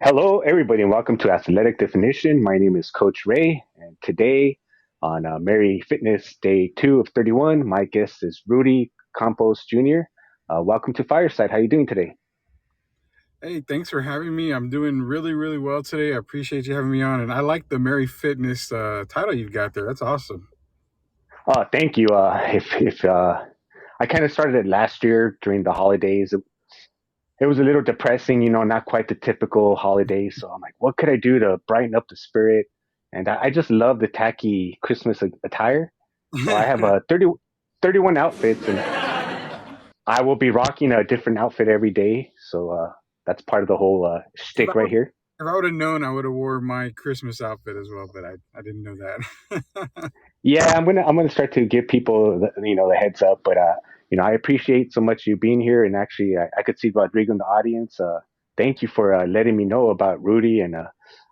Hello, everybody, and welcome to Athletic Definition. My name is Coach Ray, and today on Merry Fitness Day 2 of 31, my guest is Rudy Campos Jr. Welcome to Fireside. How are you doing today? Hey, thanks for having me. I'm doing really, really well today. I appreciate you having me on. And I like the Mary Fitness title you've got there. That's awesome. Thank you. If I kind of started it last year during the holidays. It was a little depressing, not quite the typical holiday. So I'm like, what could I do to brighten up the spirit? And I just love the tacky Christmas attire. So I have 31 outfits, and I will be rocking a different outfit every day. So that's part of the whole if I shtick right would, here. if I would have known, I would have wore my Christmas outfit as well, but I didn't know that. Yeah, I'm gonna start to give people the heads up, but I appreciate so much you being here, and actually I could see Rodrigo in the audience. Thank you for letting me know about Rudy, and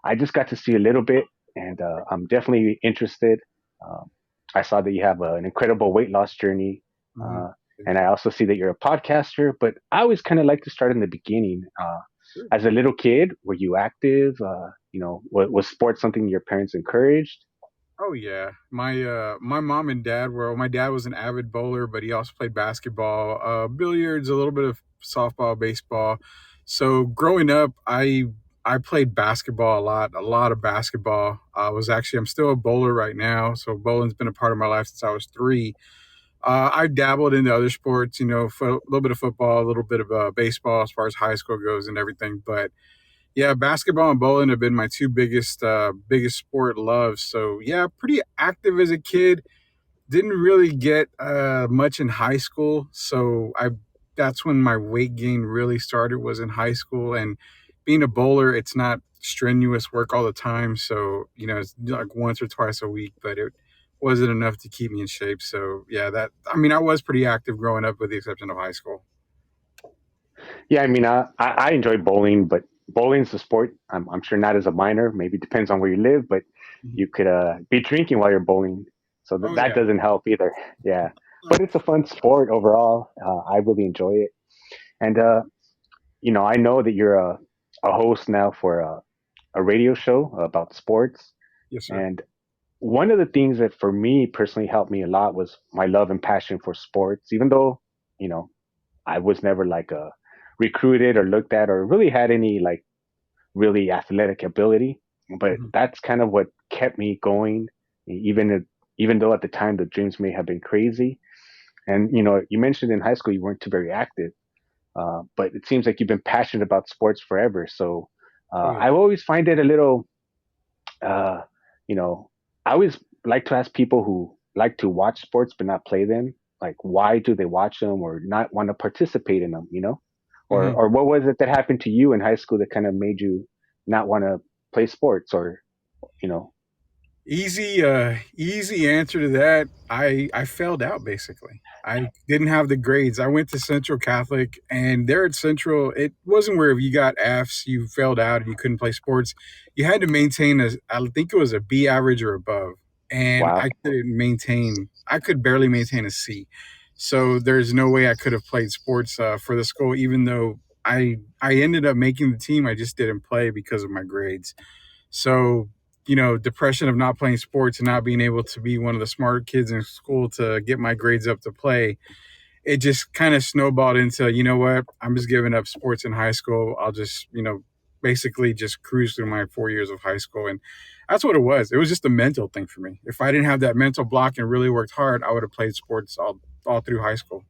I just got to see a little bit, and I'm definitely interested. Um, I saw that you have an incredible weight loss journey, Mhm. uh, Thank and I you. also see that you're a podcaster. But I always kind of like to start in the beginning. Sure. As a little kid, were you active? Was sports something your parents encouraged? Oh yeah, my mom and dad were. Well, my dad was an avid bowler, but he also played basketball, billiards, a little bit of softball, baseball. So growing up, I played basketball a lot of basketball. I'm still a bowler right now, so bowling's been a part of my life since I was three. I dabbled into other sports, a little bit of football, a little bit of baseball as far as high school goes and everything, but yeah, basketball and bowling have been my two biggest sport loves. So yeah, pretty active as a kid. Didn't really get much in high school. So I that's when my weight gain really started was in high school. And being a bowler, it's not strenuous work all the time. So it's like once or twice a week, but it wasn't enough to keep me in shape. So yeah, I was pretty active growing up, with the exception of high school. Yeah, I mean, I enjoy bowling, but bowling's a sport. I'm sure not as a minor. Maybe depends on where you live, but Mhm. you could be drinking while you're bowling, so Oh that yeah. doesn't help either. Yeah, but it's a fun sport overall. I really enjoy it, and I know that you're a host now for a radio show about sports, Yes, sir. and one of the things that for me personally helped me a lot was my love and passion for sports. Even though you know I was never like a recruited or looked at or really had any like really athletic ability, but Mhm. that's kind of what kept me going, even though at the time the dreams may have been crazy. And you mentioned in high school you weren't too very active, but it seems like you've been passionate about sports forever. So Oh yeah. I always find it a little, uh, you know, I always like to ask people who like to watch sports but not play them, like why do they watch them or not want to participate in them? Mhm. Or what was it that happened to you in high school that kind of made you not want to play sports or you know Easy answer to that. I failed out basically. I didn't have the grades. I went to Central Catholic, and there at Central, it wasn't where if you got Fs, you failed out and you couldn't play sports. You had to maintain I think it was a B average or above, and wow. I couldn't maintain. I could barely maintain a C. So there's no way I could have played sports for the school, even though I ended up making the team. I just didn't play because of my grades. So, depression of not playing sports and not being able to be one of the smarter kids in school to get my grades up to play, it just kind of snowballed into, you know what, I'm just giving up sports in high school. I'll just, basically just cruise through my 4 years of high school. And that's what it was. It was just a mental thing for me. If I didn't have that mental block and really worked hard, I would have played sports all through high school.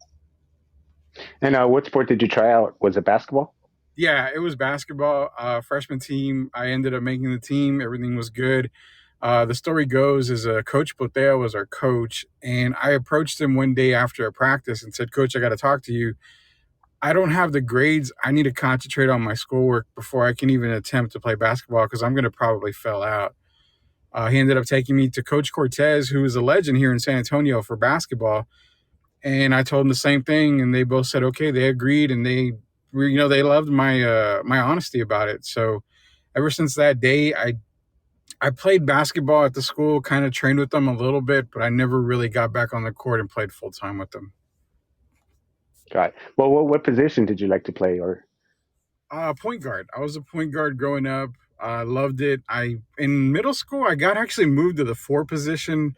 And what sport did you try out? Was it basketball? Yeah, it was basketball. Freshman team. I ended up making the team. Everything was good. The story goes is Coach Potea was our coach, and I approached him one day after a practice and said, "Coach, I got to talk to you. I don't have the grades. I need to concentrate on my schoolwork before I can even attempt to play basketball because I'm going to probably fail out." He ended up taking me to Coach Cortez, who is a legend here in San Antonio for basketball, and I told them the same thing, and they both said okay. They agreed, and they loved my honesty about it. So ever since that day, I played basketball at the school, kind of trained with them a little bit, but I never really got back on the court and played full time with them. Got it. Well, what position did you like to play or Point guard. I was a point guard growing up. I loved it. I in middle school I got actually moved to the four position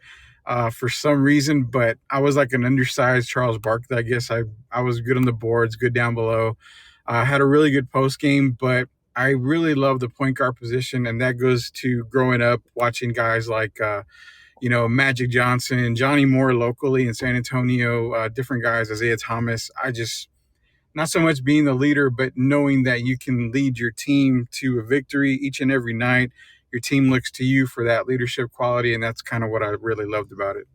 for some reason, but I was like an undersized Charles Barkley. I guess I was good on the boards, good down below. I had a really good post game, but I really love the point guard position, and that goes to growing up watching guys like Magic Johnson, Johnny Moore locally in San Antonio, different guys, Isaiah Thomas. I just not so much being the leader, but knowing that you can lead your team to a victory each and every night. Your team looks to you for that leadership quality, and that's kind of what I really loved about it.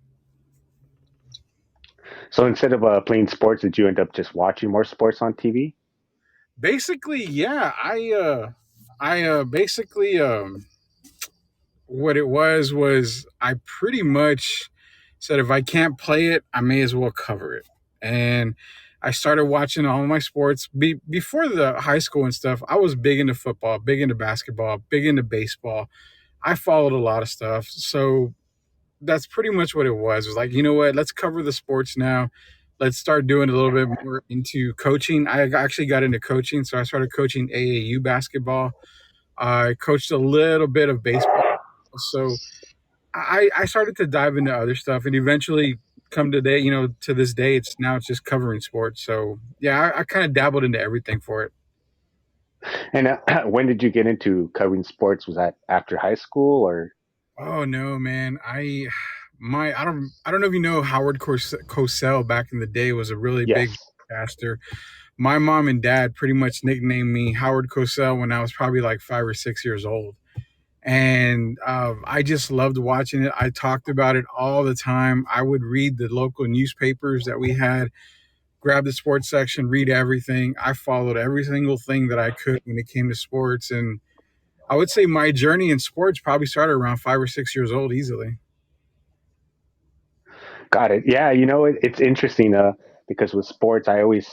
So instead of playing sports, did you end up just watching more sports on TV? Basically, yeah, I basically what it was I pretty much said if I can't play it, I may as well cover it. And I started watching all of my sports before the high school and stuff. I was big into football, big into basketball, big into baseball. I followed a lot of stuff. So that's pretty much what it was. It was like, you know what, let's cover the sports now. Let's start doing a little bit more into coaching. I actually got into coaching. So I started coaching AAU basketball. I coached a little bit of baseball. So I started to dive into other stuff and eventually come today, to this day, it's just covering sports. So yeah, I kind of dabbled into everything for it. And when did you get into covering sports? Was that after high school or? Oh no, man. I don't know if you know Howard Cosell back in the day was a really big Yes. broadcaster. My mom and dad pretty much nicknamed me Howard Cosell when I was probably like 5 or 6 years old. And I just loved watching it. I talked about it all the time. I would read the local newspapers that we had, grab the sports section, read everything. I followed every single thing that I could when it came to sports. And I would say my journey in sports probably started around 5 or 6 years old easily. Got it. Yeah, it's interesting because with sports, I always,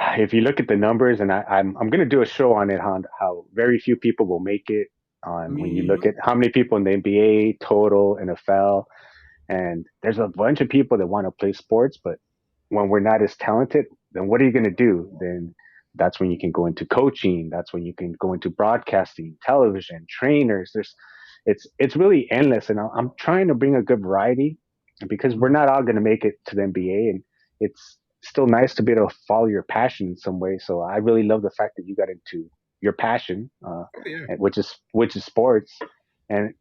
if you look at the numbers, and I'm going to do a show on it, on how very few people will make it. On when you look Mhm. at how many people in the NBA total, NFL, and there's a bunch of people that want to play sports, but when we're not as talented, then what are you going to do? Then that's when you can go into coaching. That's when you can go into broadcasting, television, trainers. It's really endless, and I'm trying to bring a good variety because we're not all going to make it to the NBA, and it's still nice to be able to follow your passion in some way. So I really love the fact that you got into your passion, Oh yeah. which is sports, and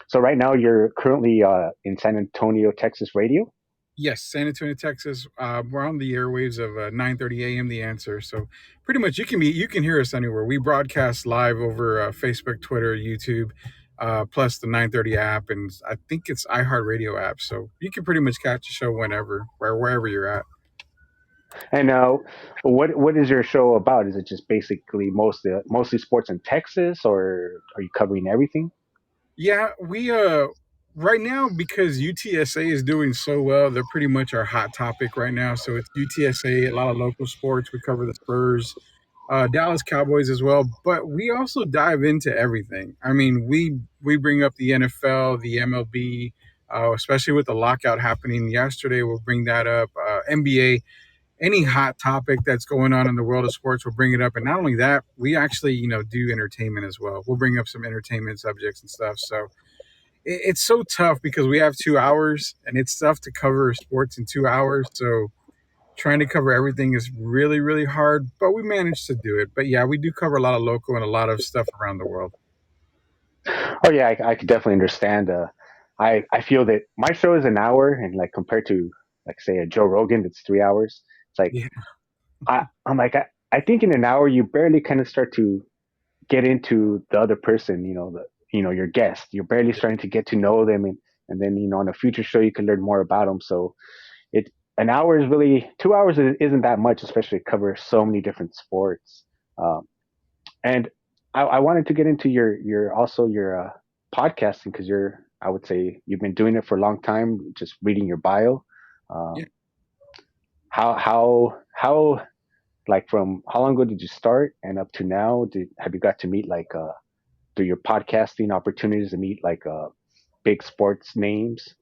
so right now you're currently in San Antonio, Texas radio. Yes, San Antonio, Texas. We're on the airwaves of 9:30 a.m. The Answer. So pretty much you can hear us anywhere. We broadcast live over Facebook, Twitter, YouTube, plus the 9:30 app, and I think it's iHeartRadio app. So you can pretty much catch the show whenever, wherever you're at. And what is your show about? Is it just basically mostly sports in Texas, or are you covering everything? Yeah, we right now because UTSA is doing so well, they're pretty much our hot topic right now. So it's UTSA, a lot of local sports. We cover the Spurs, Dallas Cowboys as well, but we also dive into everything. I mean, we bring up the NFL, the MLB, especially with the lockout happening yesterday. We'll bring that up. NBA, any hot topic that's going on in the world of sports, we'll bring it up. And not only that, we actually do entertainment as well. We'll bring up some entertainment subjects and stuff. So it's so tough because we have 2 hours, and it's tough to cover sports in 2 hours. So trying to cover everything is really, really hard, but we managed to do it. But yeah, we do cover a lot of local and a lot of stuff around the world. Oh yeah, I could definitely understand. I feel that my show is an hour, and like compared to like say a Joe Rogan, that's 3 hours. It's like Yeah. I'm like I think in an hour you barely kind of start to get into the other person, your guest. You're barely starting to get to know them, and then on a future show you can learn more about them. So it an hour is really 2 hours isn't that much, especially to cover so many different sports. Um, and I wanted to get into your podcasting because I would say you've been doing it for a long time. Just reading your bio, Yeah. um, how like from how long ago did you start and up to now? Have you got to meet like through your podcasting opportunities to meet like big sports names?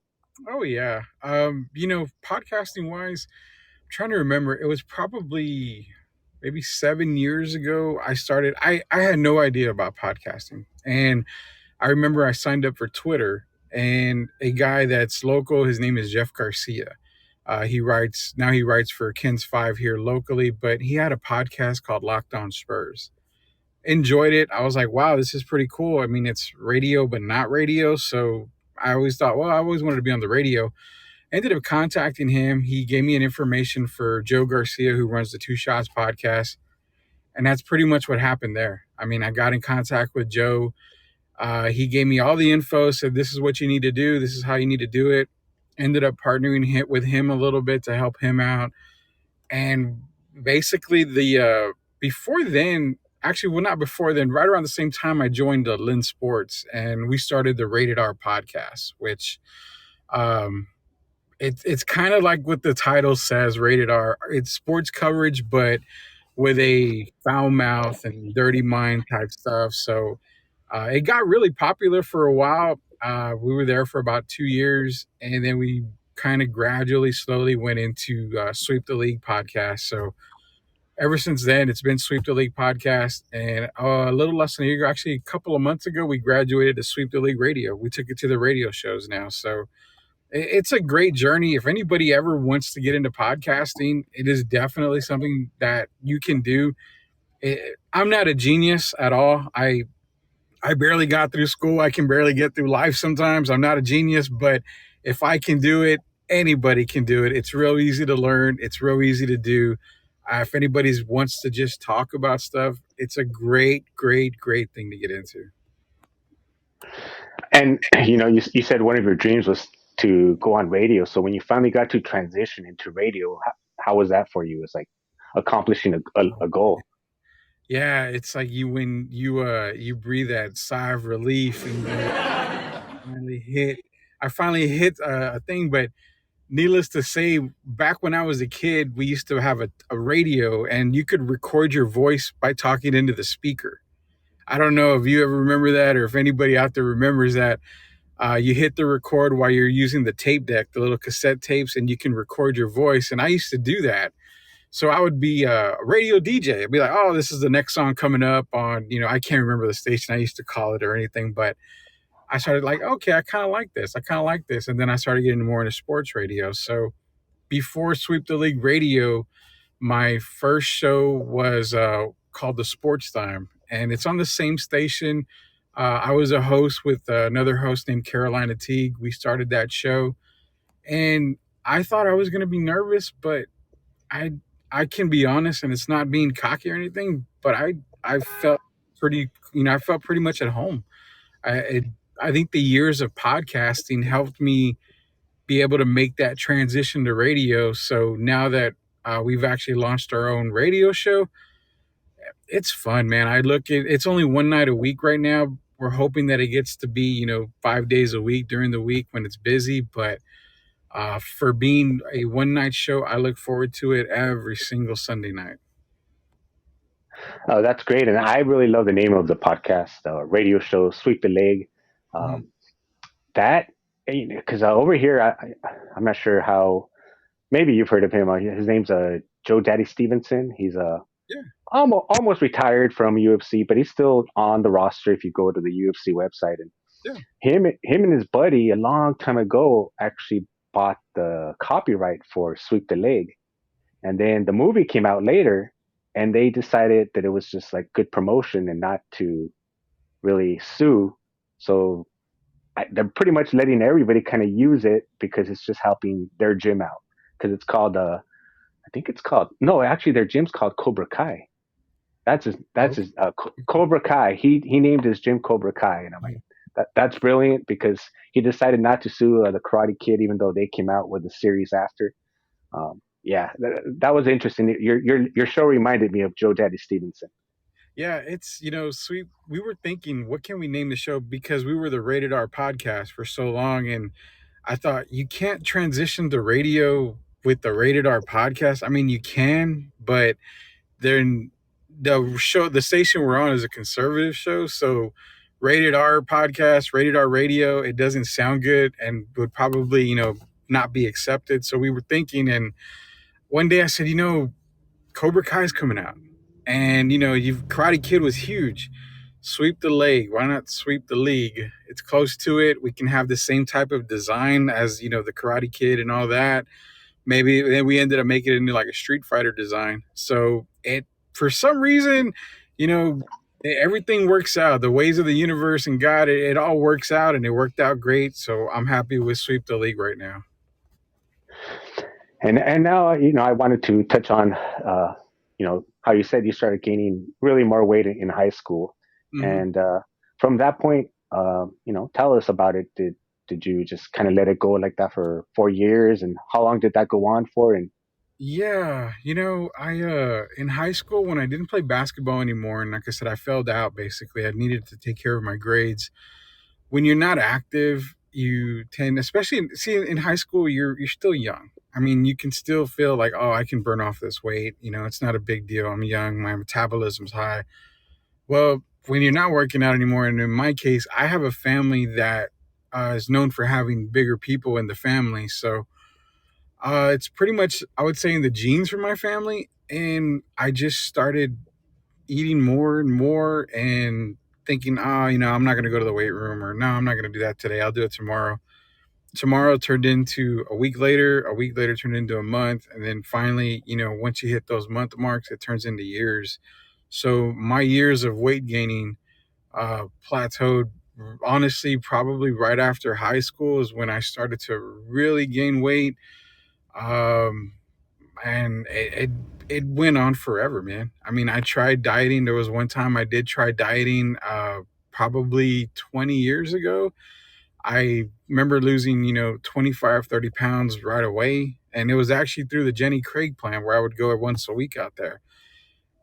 Oh yeah. Podcasting wise, I'm trying to remember. It was probably maybe 7 years ago, I started. I had no idea about podcasting, and I remember I signed up for Twitter, and a guy that's local, his name is Jeff Garcia. He writes for Ken's Five here locally, but he had a podcast called Locked On Spurs. Enjoyed it. I was like, wow, this is pretty cool. I mean, it's radio, but not radio. So I always thought, well, I always wanted to be on the radio. Ended up contacting him. He gave me an information for Joe Garcia, who runs the Two Shots podcast. And that's pretty much what happened there. I mean, I got in contact with Joe. He gave me all the info, said, this is what you need to do. This is how you need to do it. Ended up partnering with him a little bit to help him out. And basically, before then, actually, well, not before then, right around the same time, I joined Lynn Sports, and we started the Rated R podcast, which um, it's kind of like what the title says, Rated R. It's sports coverage, but with a foul mouth and dirty mind type stuff. So it got really popular for a while. We were there for about 2 years, and then we kind of gradually, slowly went into Sweep the League podcast. So ever since then, it's been Sweep the League podcast. And a little less than a year, actually, a couple of months ago, we graduated to Sweep the League radio. We took it to the radio shows now. So it's a great journey. If anybody ever wants to get into podcasting, it is definitely something that you can do. I'm not a genius at all. I barely got through school. I can barely get through life sometimes. I'm not a genius, but if I can do it, anybody can do it. It's real easy to learn. It's real easy to do. If anybody wants to just talk about stuff, it's a great, great, great thing to get into. And you said one of your dreams was to go on radio. So when you finally got to transition into radio, how was that for you? It's like accomplishing a goal. Yeah, it's like when you breathe that sigh of relief and finally hit. I finally hit a thing, but needless to say, back when I was a kid, we used to have a radio, and you could record your voice by talking into the speaker. I don't know if you ever remember that, or if anybody out there remembers that. You hit the record while you're using the tape deck, the little cassette tapes, and you can record your voice. And I used to do that. So I would be a radio DJ. I'd be like, oh, this is the next song coming up on, I can't remember the station I used to call it or anything, but I started like, okay, I kind of like this. I kind of like this. And then I started getting more into sports radio. So before Sweep the League Radio, my first show was called The Sports Time, and it's on the same station. I was a host with another host named Carolina Teague. We started that show, and I thought I was going to be nervous, but I I can be honest, and it's not being cocky or anything, but I felt pretty, I felt pretty much at home. I it, I think the years of podcasting helped me be able to make that transition to radio. So now that we've actually launched our own radio show, it's fun, man. It's only one night a week right now. We're hoping that it gets to be, 5 days a week during the week when it's busy. But for being a one night show, I look forward to it every single Sunday night. Oh, that's great. And I really love the name of the podcast, the radio show, Sweep the Leg. Mhm. Um, that, because over here, I'm not sure how, maybe you've heard of him. His name's Joe Daddy Stevenson. He's Yeah, almost retired from UFC, but he's still on the roster if you go to the UFC website. And yeah. him and his buddy a long time ago actually bought the copyright for Sweep the Leg. And then the movie came out later, and they decided that it was just like good promotion and not to really sue. So they're pretty much letting everybody kind of use it because it's just helping their gym out. Because it's called, I think it's called, no, actually their gym's called Cobra Kai. That's Okay. his Cobra Kai. He named his gym Cobra Kai, and I'm like, that's brilliant because he decided not to sue the Karate Kid, even though they came out with a series after. Yeah, that was interesting. Your show reminded me of Joe Daddy Stevenson. Yeah, it's, sweet. We were thinking, what can we name the show? Because we were the Rated R podcast for so long. And I thought, you can't transition to radio with the Rated R podcast. I mean, you can, but then the station we're on is a conservative show. So Rated R podcast, Rated R radio, it doesn't sound good and would probably, not be accepted. So we were thinking, and one day I said, Cobra Kai is coming out. And you've Karate Kid was huge. Sweep the leg. Why not sweep the league? It's close to it. We can have the same type of design as the Karate Kid and all that. Maybe then we ended up making it into like a Street Fighter design. So it for some reason, you know, everything works out. The ways of the universe and God, it all works out, and it worked out great. So I'm happy with Sweep the League right now. And now I wanted to touch on how you said you started gaining really more weight in high school, Hmm. and from that point, tell us about it. Did you just kind of let it go like that for 4 years, and how long did that go on for? And Yeah, I in high school when I didn't play basketball anymore, and like I said, I failed out basically. I needed to take care of my grades. When you're not active, you tend, especially see in high school, you're still young. I mean, you can still feel like, oh, I can burn off this weight. It's not a big deal. I'm young. My metabolism's high. Well, when you're not working out anymore, and in my case, I have a family that is known for having bigger people in the family. So it's pretty much, I would say, in the genes for my family. And I just started eating more and more and thinking, I'm not going to go to the weight room, or no, I'm not going to do that today. I'll do it tomorrow. Tomorrow turned into a week later turned into a month. And then finally, once you hit those month marks, it turns into years. So my years of weight gaining plateaued honestly probably right after high school is when I started to really gain weight. Um, and it went on forever, man. I mean, I tried dieting. There was one time I did try dieting, probably 20 years ago. I remember losing, 25, 30 pounds right away. And it was actually through the Jenny Craig plan where I would go once a week out there.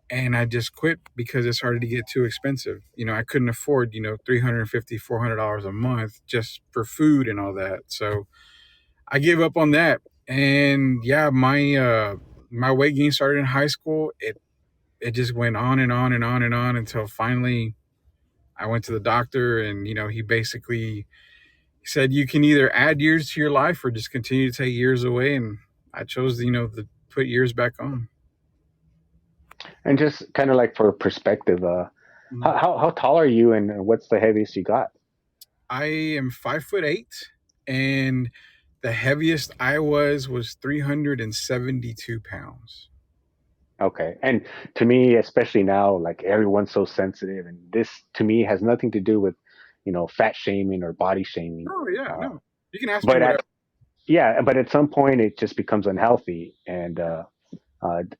And I just quit because it started to get too expensive. I couldn't afford, $350, $400 a month just for food and all that. So I gave up on that. And yeah, my weight gain started in high school. It just went on and on and on and on until finally I went to the doctor, and he basically said you can either add years to your life or just continue to take years away, and I chose to put years back on. just kind of like for perspective, Mhm. how tall are you, and what's the heaviest you got? I am 5'8", and the heaviest I was 372 pounds. Okay. And to me, especially now, like everyone's so sensitive, and this to me has nothing to do with, fat shaming or body shaming. Oh yeah, Uh, no, you can ask me but whatever. but at some point it just becomes unhealthy, and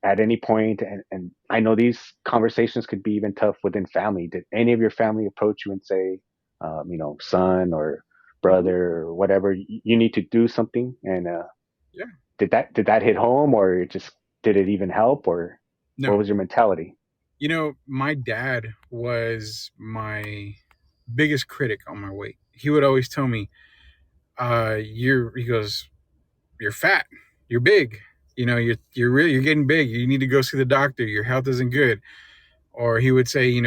at any point, and I know these conversations could be even tough within family. Did any of your family approach you and say, son or Mhm. brother or whatever, you need to do something? And Yeah, did that hit home, or just did it even help, or what no, was your mentality? my dad was my biggest critic on my weight. He would always tell me, he goes, you're fat, you're big, you're getting big, you need to go see the doctor, your health isn't good. Or he would say,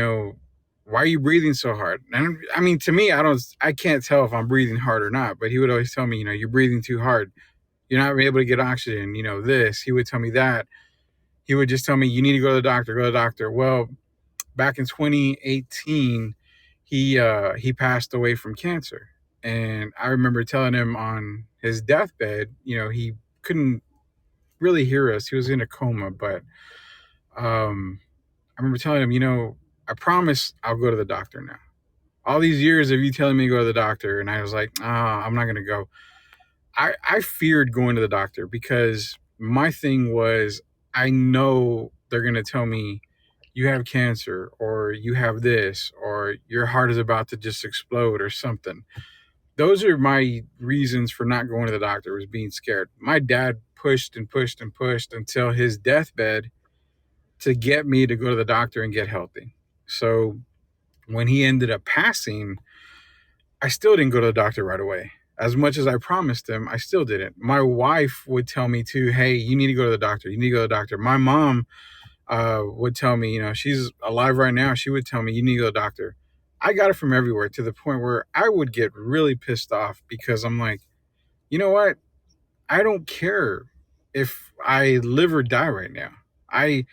why are you breathing so hard? And I mean, to me, I can't tell if I'm breathing hard or not, but he would always tell me, you're breathing too hard, you're not able to get oxygen, this. He would tell me that. He would just tell me, you need to go to the doctor, go to the doctor. Well, back in 2018, he passed away from cancer. And I remember telling him on his deathbed, he couldn't really hear us. He was in a coma, but um, I remember telling him, I promise I'll go to the doctor now. All these years of you telling me to go to the doctor, and I was like, I'm not going to go. I feared going to the doctor because my thing was, I know they're going to tell me you have cancer, or you have this, or your heart is about to just explode or something. Those are my reasons for not going to the doctor, was being scared. My dad pushed and pushed and pushed until his deathbed to get me to go to the doctor and get healthy. So when he ended up passing, I still didn't go to the doctor right away. As much as I promised him, I still didn't. My wife would tell me too, hey, you need to go to the doctor. You need to go to the doctor. My mom would tell me, she's alive right now. She would tell me, you need to go to the doctor. I got it from everywhere, to the point where I would get really pissed off because I'm like, you know what? I don't care if I live or die right now. I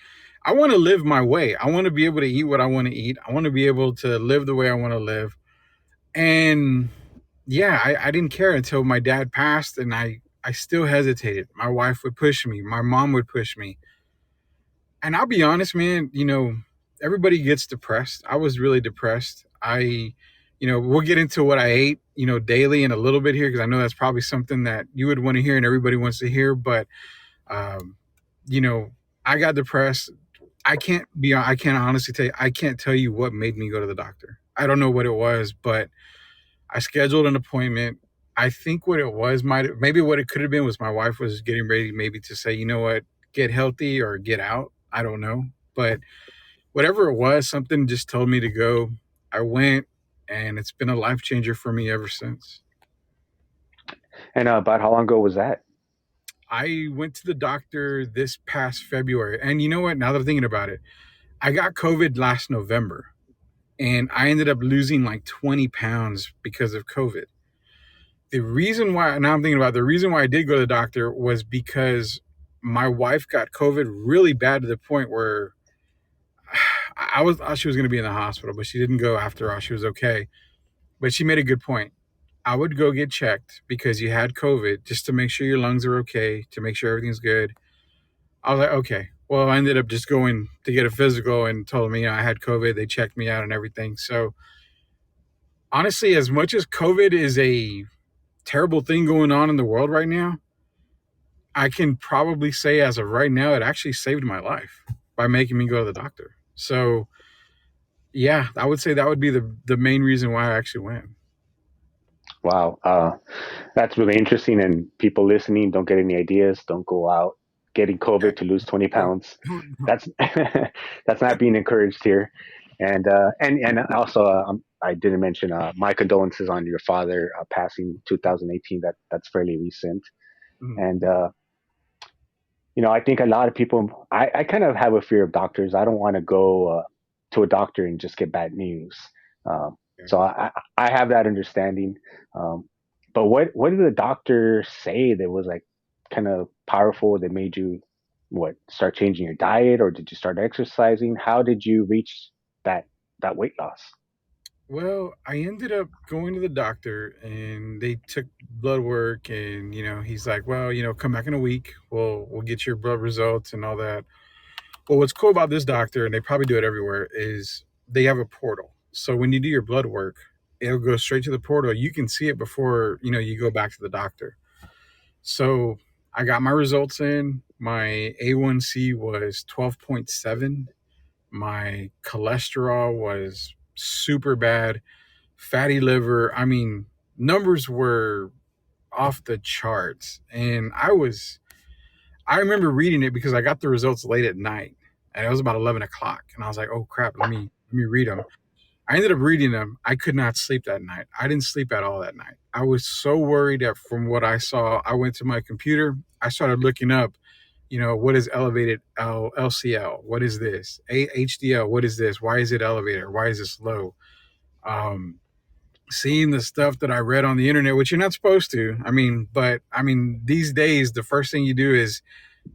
I want to live my way. I want to be able to eat what I want to eat. I want to be able to live the way I want to live. And yeah, I didn't care until my dad passed, and I still hesitated. My wife would push me. My mom would push me. And I'll be honest, man, everybody gets depressed. I was really depressed. We'll get into what I ate, daily in a little bit here, because I know that's probably something that you would want to hear and everybody wants to hear. But, um, you know, I got depressed. I can't honestly tell you, I can't tell you what made me go to the doctor. I don't know what it was, but I scheduled an appointment. I think what it was, maybe what it could have been was my wife was getting ready maybe to say, you know what, get healthy or get out. I don't know. But whatever it was, something just told me to go. I went, and it's been a life changer for me ever since. And about how long ago was that? I went to the doctor this past February. And you know what? Now that I'm thinking about it, I got COVID last November, and I ended up losing like 20 pounds because of COVID. The reason why, now I'm thinking about it, the reason why I did go to the doctor was because my wife got COVID really bad to the point where I thought she was going to be in the hospital, but she didn't go after all. She was okay. But she made a good point. I would go get checked because you had COVID just to make sure your lungs are okay, to make sure everything's good. I was like, okay. Well, I ended up just going to get a physical and told me I had COVID. They checked me out and everything. So honestly, as much as COVID is a terrible thing going on in the world right now, I can probably say as of right now, it actually saved my life by making me go to the doctor. So yeah, I would say that would be the main reason why I actually went. Wow, that's really interesting. And people listening, don't get any ideas. Don't go out getting Yeah, COVID to lose 20 don't, pounds. don't. That's that's not being encouraged here. And also, I didn't mention my condolences on your father passing 2018. That's fairly recent. Mm, And I think a lot of people. I kind of have a fear of doctors. I don't want to go to a doctor and just get bad news. Um, yeah. so I have that understanding. Um, but what did the doctor say that was like kind of powerful that made you what start changing your diet, or did you start exercising? How did you reach that that weight loss? Well, I ended up going to the doctor, and they took blood work, and he's like, "Well, come back in a week. We'll get your blood results and all that." Well, what's cool about this doctor, and they probably do it everywhere, is they have a portal. So when you do your blood work, it'll go straight to the portal. You can see it before, you go back to the doctor. So I got my results in. My A1C was 12.7. My cholesterol was super bad. Fatty liver. I mean, numbers were off the charts. And I remember reading it because I got the results late at night, and it was about 11 o'clock. And I was like, "Oh crap, let me read them." I ended up reading them. I could not sleep that night. I didn't sleep at all that night. I was so worried that from what I saw, I went to my computer. I started looking up, what is elevated LCL? What is this? HDL? What is this? Why is it elevated? Why is this low? Um, Seeing the stuff that I read on the internet, which you're not supposed to. But these days, the first thing you do is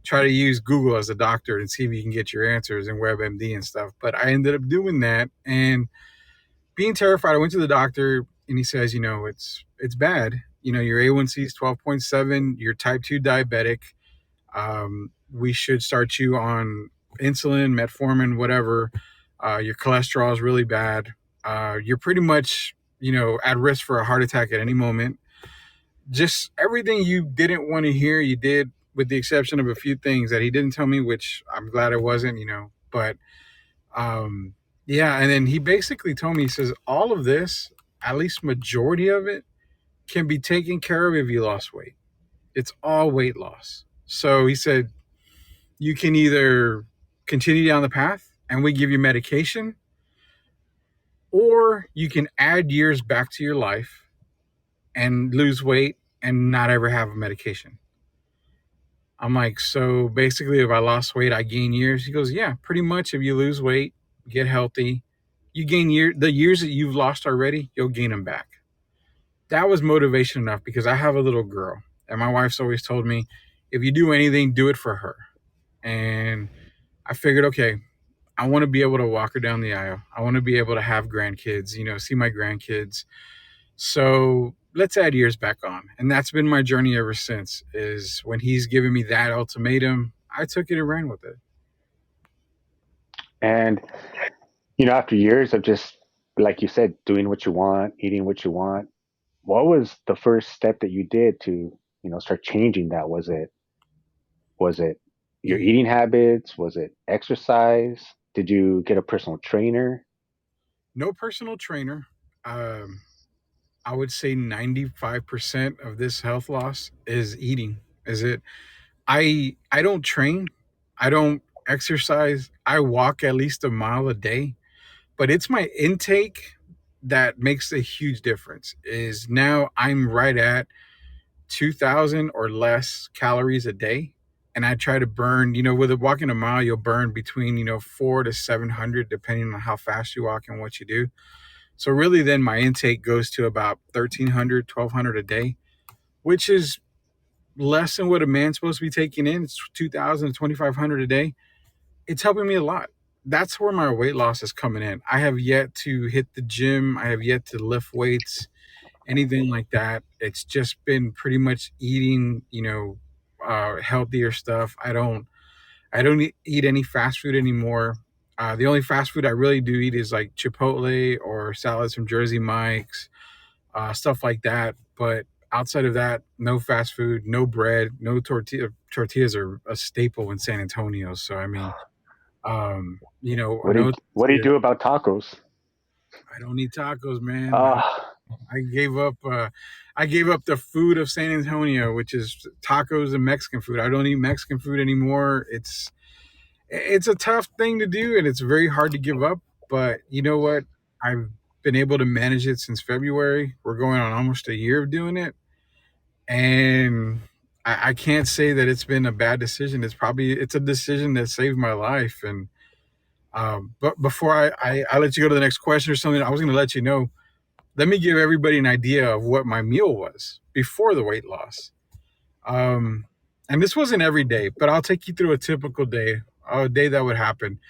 try to use Google as a doctor and see if you can get your answers in WebMD and stuff. But I ended up doing that and being terrified. I went to the doctor, and he says, it's bad. Your A1C is 12.7. You're type 2 diabetic. We should start you on insulin, metformin, whatever. Your cholesterol is really bad. You're pretty much, at risk for a heart attack at any moment. Just everything you didn't want to hear, you did, with the exception of a few things that he didn't tell me, which I'm glad it wasn't, But um, yeah, and then he basically told me, he says, all of this, at least majority of it, can be taken care of if you lost weight. It's all weight loss. So he said, you can either continue down the path and we give you medication, or you can add years back to your life and lose weight and not ever have a medication. I'm like, so basically, if I lost weight, I gain years. He goes, yeah, pretty much. If you lose weight, get healthy, you gain the years that you've lost already, you'll gain them back. That was motivation enough because I have a little girl, and my wife's always told me, if you do anything, do it for her. And I figured, okay, I want to be able to walk her down the aisle. I want to be able to have grandkids, see my grandkids. So let's add years back on. And that's been my journey ever since, is when he's given me that ultimatum, I took it and ran with it. And after years of just, like you said, doing what you want, eating what you want, what was the first step that you did to, start changing that? Was it your Mm. eating habits? Was it exercise? Did you get a personal trainer? No personal trainer. Um, I would say 95% of this health loss is eating. Is it? I don't train. I don't exercise. I walk at least a mile a day, but it's my intake that makes a huge difference. Is now I'm right at 2,000 or less calories a day. And I try to burn, with a walking a mile, you'll burn between, 4 to 700, depending on how fast you walk and what you do. So really then my intake goes to about 1,300, 1,200 a day, which is less than what a man's supposed to be taking in. It's 2,000 to 2,500 a day. It's helping me a lot. That's where my weight loss is coming in. I have yet to hit the gym. I have yet to lift weights, anything like that. It's just been pretty much eating, healthier stuff. I don't eat any fast food anymore. The only fast food I really do eat is like Chipotle or salads from Jersey Mike's, stuff like that. But outside of that, no fast food, no bread, no tortilla. Tortillas are a staple in San Antonio. So I mean, What do you no what do you tortilla. do about tacos? I don't eat tacos, man. Uh, I gave up. I gave up the food of San Antonio, which is tacos and Mexican food. I don't eat Mexican food anymore. It's a tough thing to do, and it's very hard to give up. But you know what? I've been able to manage it since February. We're going on almost a year of doing it, and I can't say that it's been a bad decision. It's a decision that saved my life. And but before I let you go to the next question or something, I was going to let you know. Let me give everybody an idea of what my meal was before the weight loss. Um, and this wasn't every day, but I'll take you through a typical day, a day that would happen.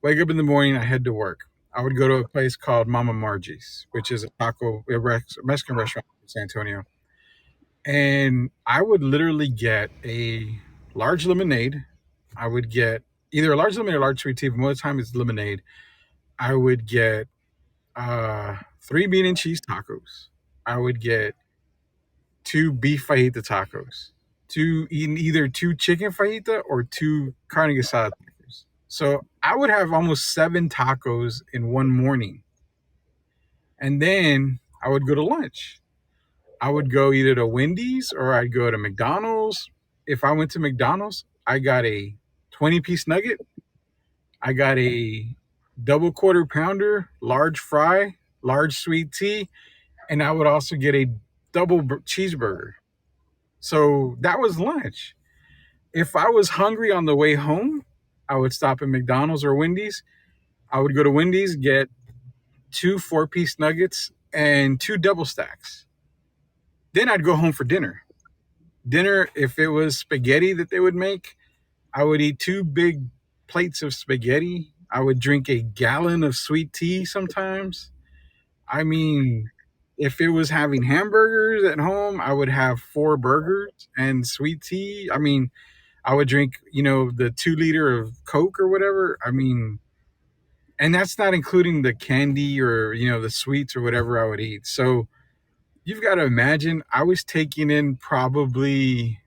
Wake up in the morning, I head to work. I would go to a place called Mama Margie's, which is a Mexican restaurant in San Antonio. And I would literally get a large lemonade. I would get either a large lemonade or a large sweet tea, but most of the time it's lemonade. I would get three bean and cheese tacos. I would get two beef fajita tacos, either two chicken fajita or two carne asada tacos. So I would have almost seven tacos in one morning. And then I would go to lunch. I would go either to Wendy's or I'd go to McDonald's. If I went to McDonald's, I got a 20-piece nugget. I got a double quarter pounder, large fry, large sweet tea, and I would also get a double cheeseburger. So that was lunch. If I was hungry on the way home, I would stop at McDonald's or Wendy's. I would go to Wendy's, get two 4-piece nuggets and two double stacks. Then I'd go home for dinner. Dinner, if it was spaghetti that they would make, I would eat two big plates of spaghetti. I would drink a gallon of sweet tea sometimes. I mean, if it was having hamburgers at home, I would have four burgers and sweet tea. I mean, I would drink, the 2 liter of Coke or whatever. I mean, and that's not including the candy or, the sweets or whatever I would eat. So you've got to imagine I was taking in probably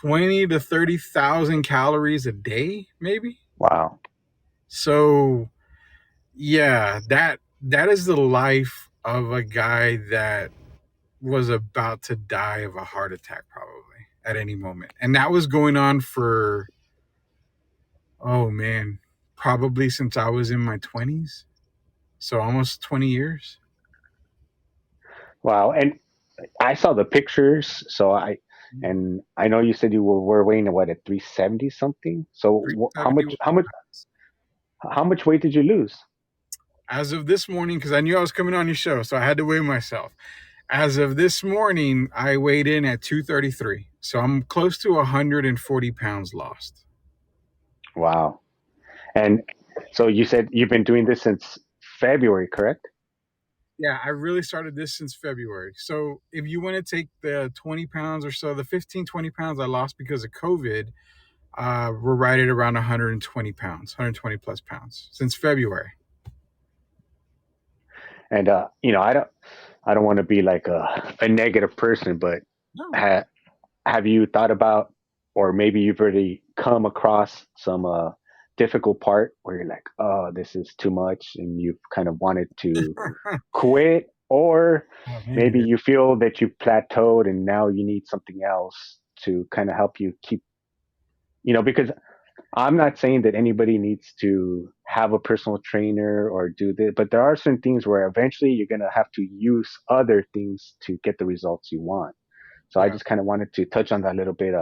20 to 30,000 calories a day, maybe. wow. So yeah, that is the life of a guy that was about to die of a heart attack probably at any moment. And that was going on for, oh man, probably since I was in my 20s. So almost 20 years. Wow. And I saw the pictures, and I know you said you were weighing what at 370 something. So how 370 much was how the much max. how much weight did you lose? As of this morning, because I knew I was coming on your show, so I had to weigh myself. As of this morning, I weighed in at 233. So I'm close to 140 pounds lost. Wow. And so you said you've been doing this since February, correct? Yeah, I really started this since February. So if you want to take the 20 pounds or so, the 15, 20 pounds I lost because of COVID, we're right at around 120 pounds, 120 plus pounds since February. And I don't want to be like a negative person, but No. ha- have you thought about, or maybe you've already come across some difficult part where you're like, oh, this is too much, and you've kind of wanted to quit, or Oh, maybe man. you feel that you plateaued and now you need something else to kind of help you keep, because I'm not saying that anybody needs to have a personal trainer or do this, but there are some things where eventually you're going to have to use other things to get the results you want. So I Yeah, just kind of wanted to touch on that a little bit.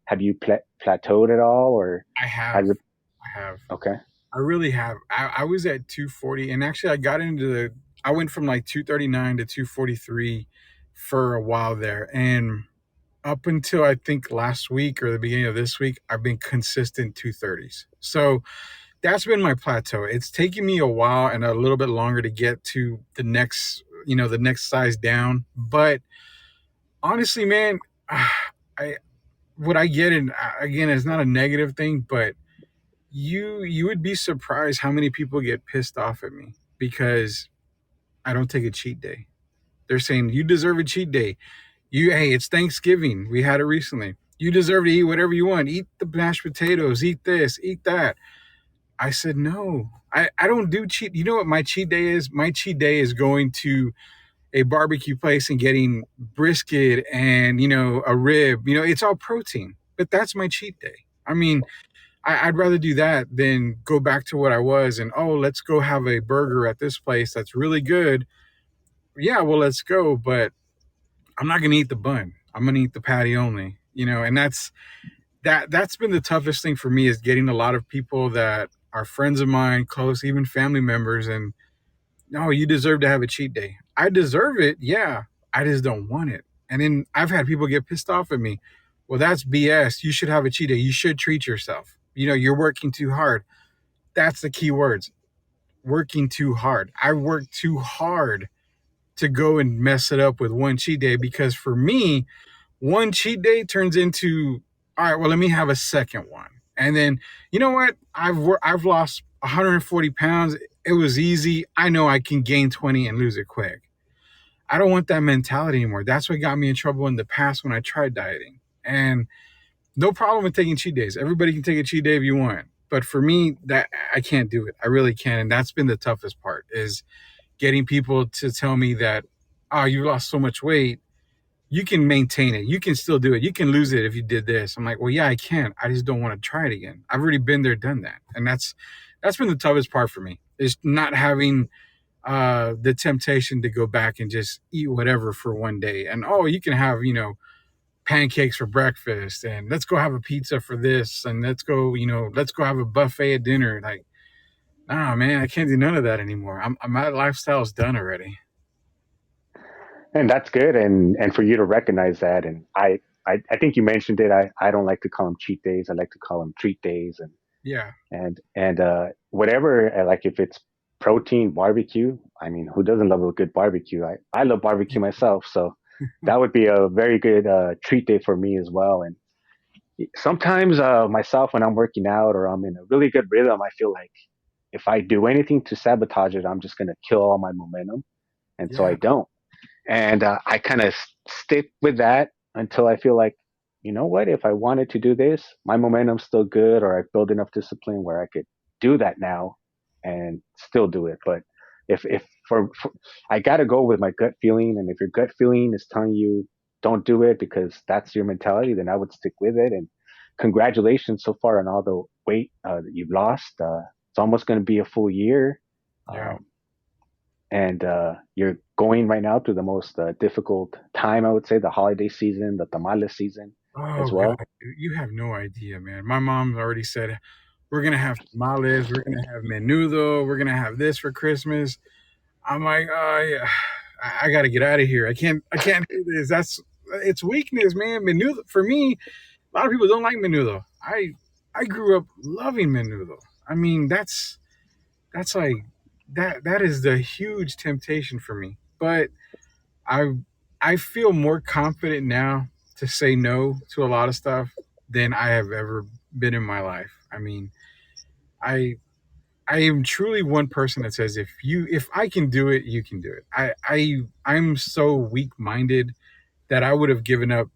Have you plateaued at all, or I have. has it? I have. Okay. I really have. I was at 240, and actually, I went from like 239 to 243 for a while there. And up until I think last week or the beginning of this week, I've been consistent 230s. So that's been my plateau. It's taken me a while and a little bit longer to get to the next size down. But honestly, man, I what I get, and again, it's not a negative thing, but you would be surprised how many people get pissed off at me because I don't take a cheat day. They're saying you deserve a cheat day. Hey, it's Thanksgiving. We had it recently. You deserve to eat whatever you want. Eat the mashed potatoes, eat this, eat that. I said no. I don't do cheat. You know what my cheat day is? My cheat day is going to a barbecue place and getting brisket and a rib. It's all protein. But that's my cheat day. I mean, I'd rather do that than go back to what I was and, oh, let's go have a burger at this place that's really good. Yeah, well, let's go, but I'm not going to eat the bun. I'm going to eat the patty only. And that's been the toughest thing for me is getting a lot of people that are friends of mine, close, even family members, and no, you deserve to have a cheat day. I deserve it, yeah. I just don't want it. And then I've had people get pissed off at me. Well, that's BS. You should have a cheat day. You should treat yourself. You're working too hard. That's the key words. Working too hard. I work too hard to go and mess it up with one cheat day because for me, one cheat day turns into, all right, well, let me have a second one. And then, you know what? I've lost 140 pounds. It was easy. I know I can gain 20 and lose it quick. I don't want that mentality anymore. That's what got me in trouble in the past when I tried dieting. And no problem with taking cheat days. Everybody can take a cheat day if you want. But for me, that I can't do it. I really can't. And that's been the toughest part is getting people to tell me that, oh, you lost so much weight. You can maintain it. You can still do it. You can lose it if you did this. I'm like, well, yeah, I can. I just don't want to try it again. I've already been there, done that. And that's been the toughest part for me is not having the temptation to go back and just eat whatever for one day. And oh, you can have, pancakes for breakfast and let's go have a pizza for this and let's go have a buffet at dinner. Like, nah, man, I can't do none of that anymore. My lifestyle's done already. And that's good, and for you to recognize that, and I think you mentioned it. I don't like to call them cheat days. I like to call them treat days, and Yeah. whatever. Like if it's protein barbecue, I mean, who doesn't love a good barbecue? I love barbecue myself, so that would be a very good treat day for me as well. And sometimes myself when I'm working out or I'm in a really good rhythm, I feel like if I do anything to sabotage it, I'm just gonna kill all my momentum, and so I Yeah. don't. And I kind of stick with that until I feel like, you know what, if I wanted to do this, my momentum's still good, or I build enough discipline where I could do that now and still do it. But if for I got to go with my gut feeling, and if your gut feeling is telling you don't do it because that's your mentality, then I would stick with it. And congratulations so far on all the weight that you've lost. It's almost going to be a full year. Yeah. Um, and you're going right now through the most difficult time, I would say, the holiday season, the tamales season as Oh well. God, you have no idea, man. My mom already said we're gonna have tamales, we're gonna have menudo, we're gonna have this for Christmas. I'm like, oh yeah, I got to get out of here. I can't do this. It's weakness, man. Menudo for me. A lot of people don't like menudo. I grew up loving menudo. I mean, that's like that is the huge temptation for me. But I I feel more confident now to say no to a lot of stuff than I have ever been in my life. I mean, I I am truly one person that says if I can do it, you can do it. I'm so weak minded that I would have given up,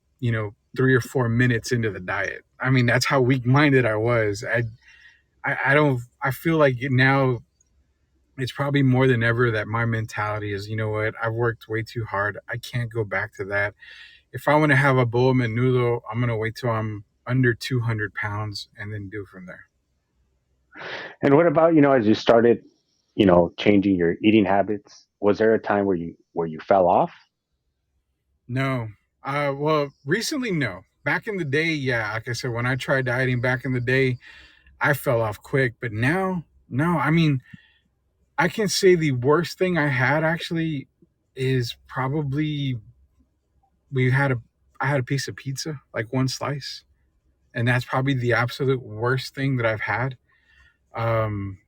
3 or 4 minutes into the diet. I mean, that's how weak minded I was. I don't I feel like now it's probably more than ever that my mentality is, you know what, I've worked way too hard. I can't go back to that. If I want to have a bowl of menudo, I'm gonna wait till I'm under 200 pounds and then do from there. And what about, as you started, changing your eating habits? Was there a time where you fell off? No. Well, recently, no. Back in the day, yeah. Like I said, when I tried dieting back in the day, I fell off quick. But now, no. I mean, I can say the worst thing I had actually is probably we had a I had a piece of pizza, like one slice, and that's probably the absolute worst thing that I've had. Um,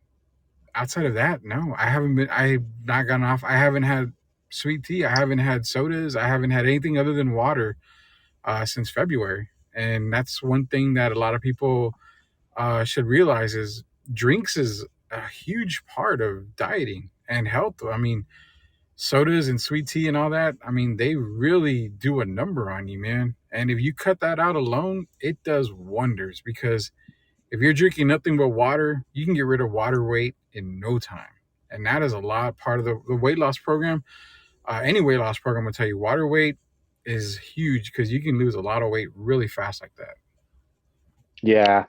Outside of that, no, I haven't been. I've not gone off. I haven't had sweet tea. I haven't had sodas. I haven't had anything other than water since February, and that's one thing that a lot of people should realize is drinks is a huge part of dieting and health. I mean, sodas and sweet tea and all that. I mean, they really do a number on you, man. And if you cut that out alone, it does wonders because if you're drinking nothing but water, you can get rid of water weight in no time. And that is a lot part of the weight loss program. Any weight loss program will tell you water weight is huge because you can lose a lot of weight really fast like that. Yeah,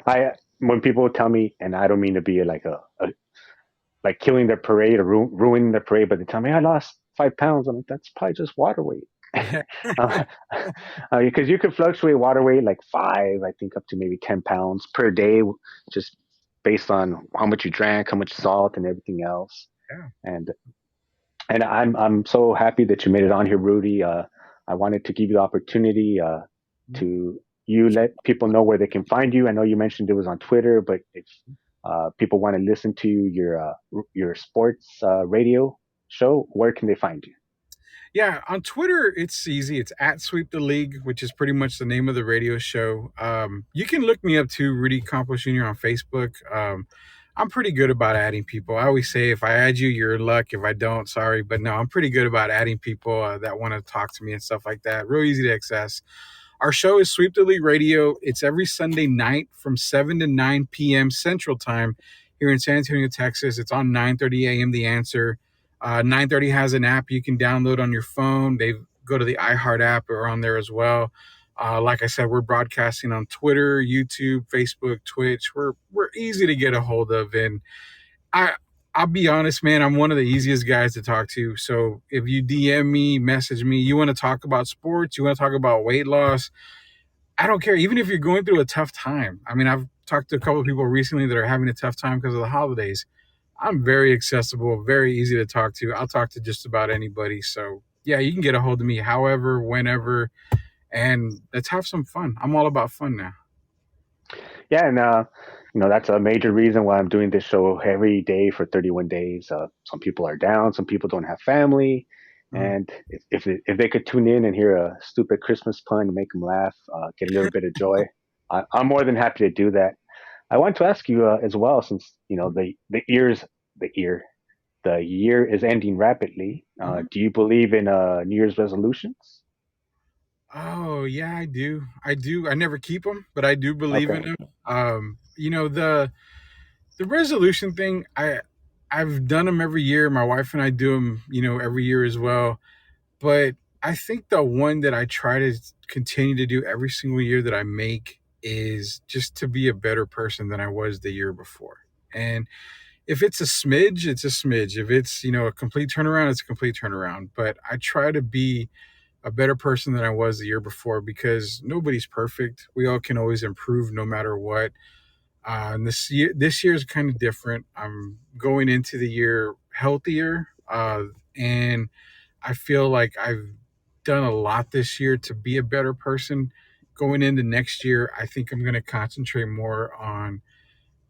I when people tell me, and I don't mean to be like like killing their parade or ruining their parade, but they tell me I lost 5 pounds. I'm like, that's probably just water weight. Yeah. uh, because you could fluctuate water weight like five, I think, up to maybe 10 pounds per day, just based on how much you drank, how much salt, and everything else. Yeah. And I'm so happy that you made it on here, Rudy. I wanted to give you the opportunity to you let people know where they can find you. I know you mentioned it was on Twitter, but if people want to listen to your sports radio show, where can they find you? Yeah, on Twitter, it's easy. It's at Sweep the League, which is pretty much the name of the radio show. You can look me up too, Rudy Campos Jr. on Facebook. I'm pretty good about adding people. I always say if I add you, you're in luck. If I don't, sorry. But no, I'm pretty good about adding people that want to talk to me and stuff like that. Real easy to access. Our show is Sweep the League Radio. It's every Sunday night from 7 to 9 p.m. Central Time here in San Antonio, Texas. It's on 9:30 a.m. The Answer. 9:30 has an app you can download on your phone. They go to the iHeart app or on there as well. Like I said, we're broadcasting on Twitter, YouTube, Facebook, Twitch. We're easy to get a hold of, and I I'll be honest, man. I'm one of the easiest guys to talk to. So if you DM me, message me, you want to talk about sports, you want to talk about weight loss, I don't care. Even if you're going through a tough time. I mean, I've talked to a couple of people recently that are having a tough time because of the holidays. I'm very accessible, very easy to talk to. I'll talk to just about anybody. So yeah, you can get a hold of me however, whenever, and let's have some fun. I'm all about fun now. Yeah, and that's a major reason why I'm doing this show every day for 31 days. Some people are down, some people don't have family, Mm. and if they could tune in and hear a stupid Christmas pun and make them laugh, get a little bit of joy, I'm more than happy to do that. I want to ask you as well, since the ear the year is ending rapidly. Mhm. Do you believe in New Year's resolutions? Oh yeah, I do. I do. I never keep them, but I do believe in Okay. them. The resolution thing. I've done them every year. My wife and I do them, every year as well. But I think the one that I try to continue to do every single year that I make is just to be a better person than I was the year before. And if it's a smidge, it's a smidge. If it's, a complete turnaround, it's a complete turnaround. But I try to be a better person than I was the year before because nobody's perfect. We all can always improve no matter what. And this year is kind of different. I'm going into the year healthier, and I feel like I've done a lot this year to be a better person. going into next year, I think I'm going to concentrate more on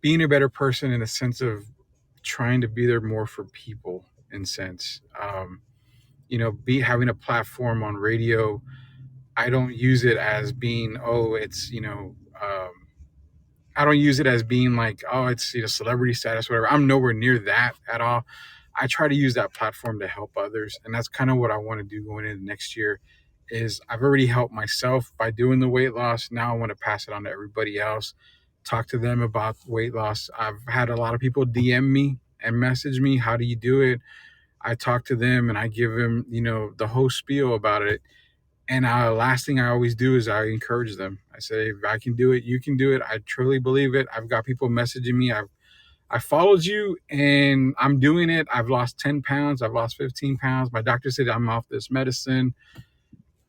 being a better person in the sense of trying to be there more for people in sense. Be having a platform on radio. I don't use it as being, oh, it's, I don't use it as being like, oh, it's celebrity status, whatever. I'm nowhere near that at all. I try to use that platform to help others, and that's kind of what I want to do going into next year. Is I've already helped myself by doing the weight loss. Now I want to pass it on to everybody else. Talk to them about weight loss. I've had a lot of people DM me and message me, "How do you do it?" I talk to them and I give them, the whole spiel about it. And last thing I always do is I encourage them. I say, if I can do it, you can do it. I truly believe it. I've got people messaging me. I followed you and I'm doing it. I've lost 10 pounds. I've lost 15 pounds. My doctor said I'm off this medicine.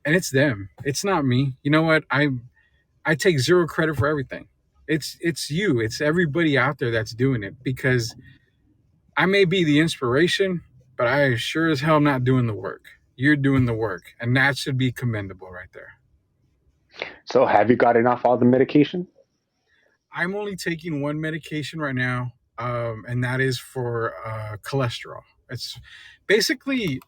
And it's them. It's not me. You know what? I take zero credit for everything. It's you. It's everybody out there that's doing it because I may be the inspiration, but I sure as hell not doing the work. You're doing the work. And that should be commendable right there. So have you gotten off all the medication? I'm only taking one medication right now, and that is for cholesterol. It's basically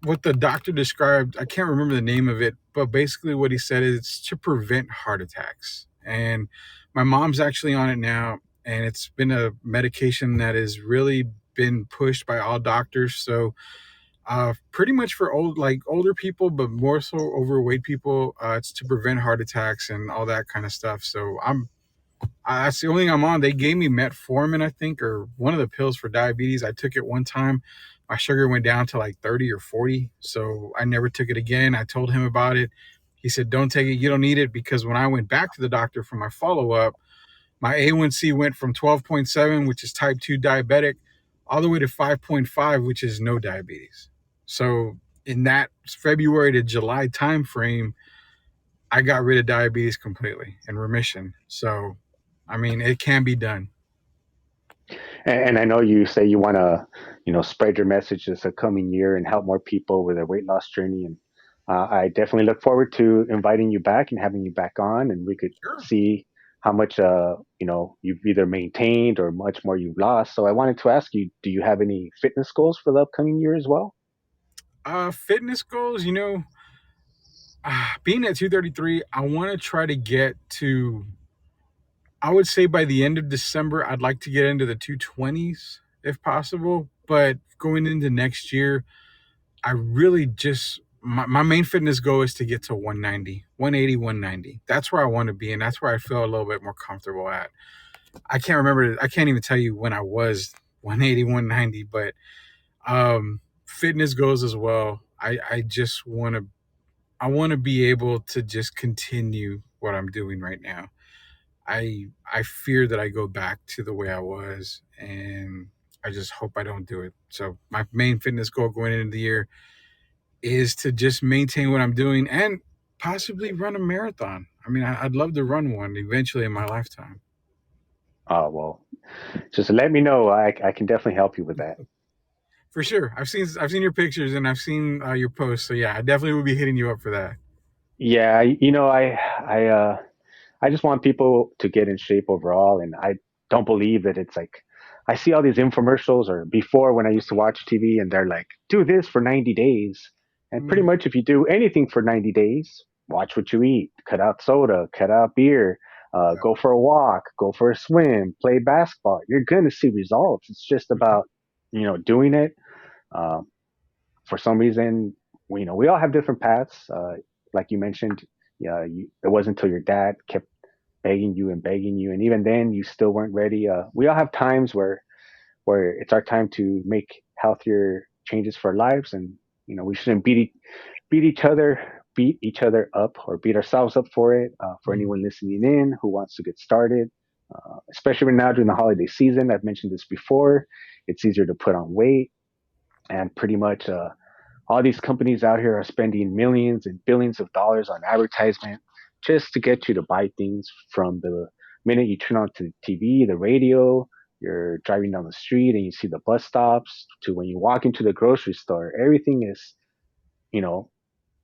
what the doctor described. I can't remember the name of it, but basically what he said is it's to prevent heart attacks. And my mom's actually on it now, and it's been a medication that has really been pushed by all doctors. So pretty much for older people, but more so overweight people, it's to prevent heart attacks and all that kind of stuff. So that's the only thing I'm on. They gave me metformin, I think, or one of the pills for diabetes. I took it one time. My sugar went down to like 30 or 40. So I never took it again. I told him about it. He said, don't take it. You don't need it because when I went back to the doctor for my follow up, my A1C went from 12.7, which is type 2 diabetic, all the way to 5.5, which is no diabetes. So in that February to July timeframe, I got rid of diabetes completely in remission. So, I mean, it can be done. And I know you say you want to, spread your message this coming year and help more people with their weight loss journey. And I definitely look forward to inviting you back and having you back on, and we could Sure. see how much, you've either maintained or much more you've lost. So I wanted to ask you, do you have any fitness goals for the upcoming year as well? Fitness goals, being at 233, I want to try to get to, I would say by the end of December, I'd like to get into the 220s if possible. But going into next year, I really just my main fitness goal is to get to 190, 180, 190. That's where I want to be, and that's where I feel a little bit more comfortable at. I can't remember. I can't even tell you when I was 180, 190, but fitness goals as well. I just want to. I want to be able to just continue what I'm doing right now. I fear that I go back to the way I was, and I just hope I don't do it. So my main fitness goal going into the year is to just maintain what I'm doing and possibly run a marathon. I mean, I'd love to run one eventually in my lifetime. Well, just let me know. I can definitely help you with that. For sure. I've seen your pictures and I've seen your posts. So yeah, I definitely will be hitting you up for that. Yeah, I just want people to get in shape overall, and I don't believe that it's like I see all these infomercials or before when I used to watch TV, and they're like, do this for 90 days, and pretty Mhm. much if you do anything for 90 days, watch what you eat, cut out soda, cut out beer, Yeah. go for a walk, go for a swim, play basketball, you're gonna see results. It's just about doing it. Um, for some reason, we all have different paths. Like you mentioned, yeah, it wasn't until your dad kept begging you, and even then, you still weren't ready. We all have times where it's our time to make healthier changes for our lives, and we shouldn't beat each other up, or beat ourselves up for it. For Mhm. anyone listening in who wants to get started, especially right now during the holiday season, I've mentioned this before. It's easier to put on weight, and pretty much all these companies out here are spending millions and billions of dollars on advertisement just to get you to buy things from the minute you turn on to the TV, the radio, you're driving down the street and you see the bus stops, to when you walk into the grocery store. Everything is, you know,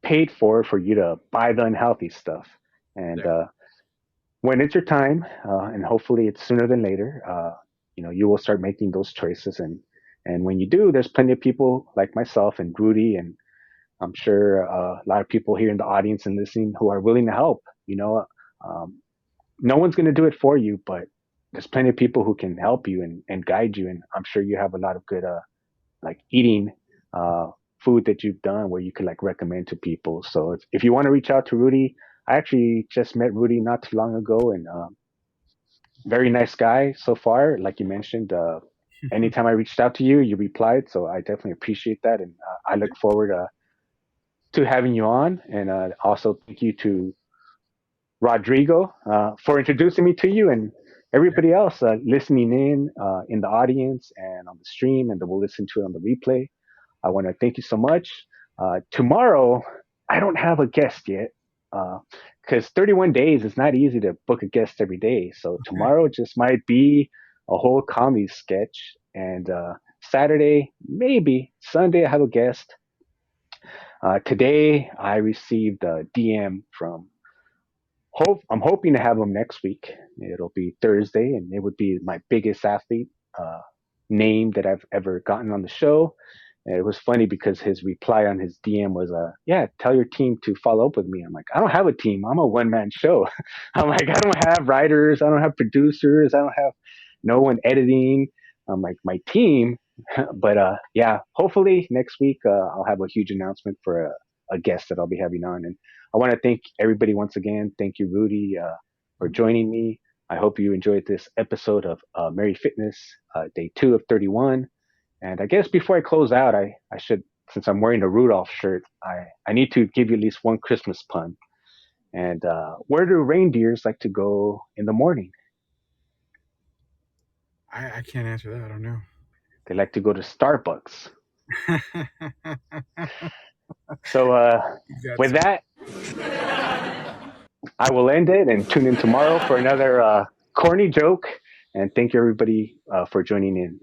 paid for you to buy the unhealthy stuff. And Yeah. when it's your time, and hopefully it's sooner than later, you will start making those choices. And when you do, there's plenty of people like myself and Rudy, and I'm sure a lot of people here in the audience and listening who are willing to help. Um, no one's going to do it for you, but there's plenty of people who can help you and guide you. And I'm sure you have a lot of good, like eating, uh, food that you've done where you could like recommend to people. So if you want to reach out to Rudy, I actually just met Rudy not too long ago, and very nice guy so far. Like you mentioned, anytime I reached out to you, you replied. So I definitely appreciate that. And I look forward to having you on. And also thank you to Rodrigo for introducing me to you and Yeah. everybody else listening in the audience and on the stream and that will listen to it on the replay. I want to thank you so much. Tomorrow, I don't have a guest yet because 31 days is not easy to book a guest every day. So tomorrow just might be a whole comedy sketch. And Saturday, maybe Sunday, I have a guest. Today, I received a DM from I'm hoping to have him next week. It'll be Thursday, and it would be my biggest athlete uh, name that I've ever gotten on the show. And it was funny because his reply on his DM was, "Yeah, tell your team to follow up with me." I'm like, I don't have a team. I'm a one man show. I'm like, I don't have writers. I don't have producers. I don't have no one editing. I'm like, my team. But yeah, hopefully next week I'll have a huge announcement for a guest that I'll be having on. And I want to thank everybody once again. Thank you, Rudy, for joining me. I hope you enjoyed this episode of Mary Fitness, day 2 of 31. And I guess before I close out, I should, since I'm wearing a Rudolph shirt, I need to give you at least one Christmas pun. And where do reindeers like to go in the morning? I can't answer that. I don't know. They like to go to Starbucks. You So got with some. that, I will end it and tune in tomorrow for another corny joke. And thank you, everybody, for joining in.